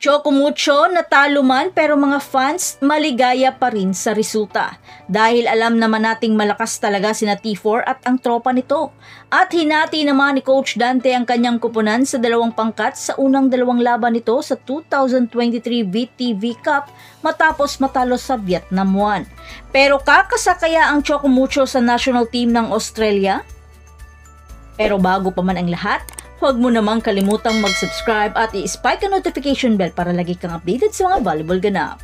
Chocomucho natalo man pero mga fans maligaya pa rin sa resulta dahil alam naman nating malakas talaga sina T4 at ang tropa nito. At hinati naman ni Coach Dante ang kanyang kupunan sa dalawang pangkat sa unang dalawang laban nito sa 2023 VTV Cup matapos matalo sa Vietnam 1. Pero kakasakaya ang Chocomucho sa national team ng Australia? Pero bago pa man ang lahat, huwag mo namang kalimutang mag-subscribe at i-spike ang notification bell para lagi kang updated sa mga volleyball ganap.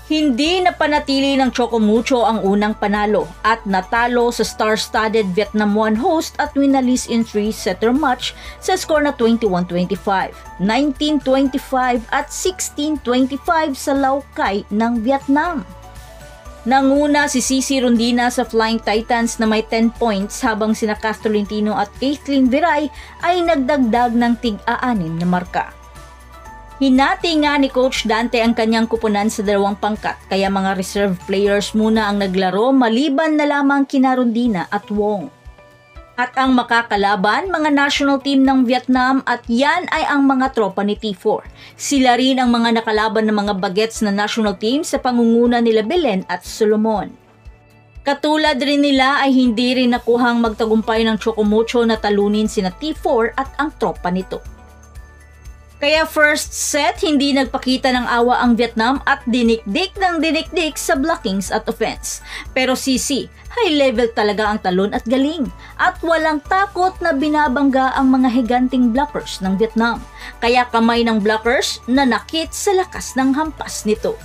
Hindi napanatili ng Chocomucho ang unang panalo at natalo sa star-studded Vietnam 1 host at winalis in 3-setter match sa score na 21-25, 19-25 at 16-25 sa Lao Cai ng Vietnam. Nanguna si Cici Rondina sa Flying Titans na may 10 points habang sina Castoline Tino at Kathleen Viray ay nagdagdag ng tig-6 na marka. Hinati nga ni Coach Dante ang kanyang kupunan sa dalawang pangkat kaya mga reserve players muna ang naglaro maliban na lamang kina Rondina at Wong. At ang makakalaban, mga national team ng Vietnam at yan ay ang mga tropa ni T4. Sila rin ang mga nakalaban ng mga bagets na national team sa pangunguna nila Belen at Solomon. Katulad rin nila ay hindi rin nakuhang magtagumpay ng Chocomucho na talunin sina T4 at ang tropa nito. Kaya first set, hindi nagpakita ng awa ang Vietnam at dinikdik ng dinikdik sa blockings at offense. Pero Cici, high level talaga ang talon at galing. At walang takot na binabangga ang mga higanting blockers ng Vietnam. Kaya kamay ng blockers nanakit sa lakas ng hampas nito.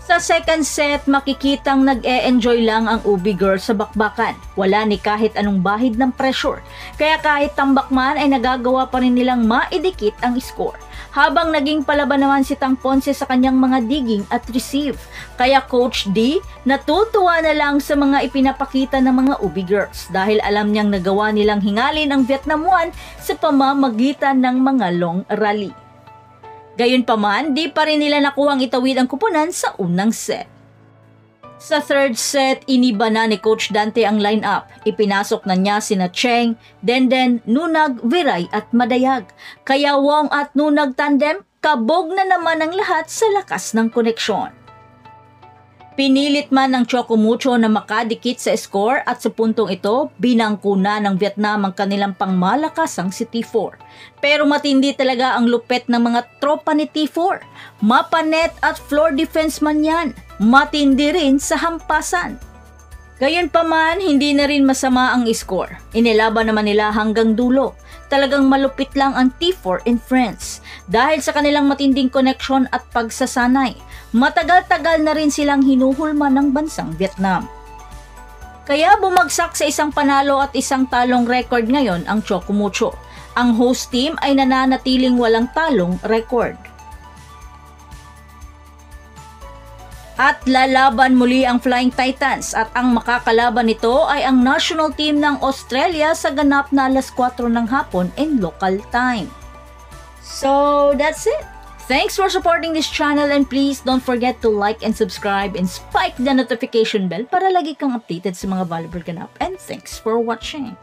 Sa second set, makikitang nag-e-enjoy lang ang Ubi girl sa bakbakan. Wala ni kahit anong bahid ng pressure. Kaya kahit tambak man ay nagagawa pa rin nilang maidikit ang score. Habang naging palaban naman si Tang Ponce sa kanyang mga digging at receive. Kaya Coach D, natutuwa na lang sa mga ipinapakita ng mga Ubi girls dahil alam niyang nagawa nilang hingalin ang Vietnam 1 sa pamamagitan ng mga long rally. Gayunpaman, di pa rin nila nakuhang itawid ang kupunan sa unang set. Sa third set, iniba na ni Coach Dante ang lineup. Ipinasok na niya sina Cheng, Denden, Nunag, Viray at Madayag. Kaya Wong at Nunag tandem, kabog na naman ang lahat sa lakas ng koneksyon. Pinilit man ng Chocomucho na makadikit sa score at sa puntong ito, binangko na ng Vietnam ang kanilang pangmalakasang si T4. Pero matindi talaga ang lupet ng mga tropa ni T4. Mapanet at floor defense man yan. Matindi rin sa hampasan. Gayunpaman, hindi na rin masama ang score. Inilaban naman nila hanggang dulo. Talagang malupit lang ang T4 and friends. Dahil sa kanilang matinding koneksyon at pagsasanay, matagal-tagal na rin silang hinuhulma ng bansang Vietnam. Kaya bumagsak sa isang panalo at isang talong record ngayon ang Chocomucho. Ang host team ay nananatiling walang talong record. At lalaban muli ang Flying Titans at ang makakalaban nito ay ang national team ng Australia sa ganap na 4:00 ng hapon in local time. So that's it. Thanks for supporting this channel and please don't forget to like and subscribe and spike the notification bell para lagi kang updated sa mga volleyball ganap. And thanks for watching.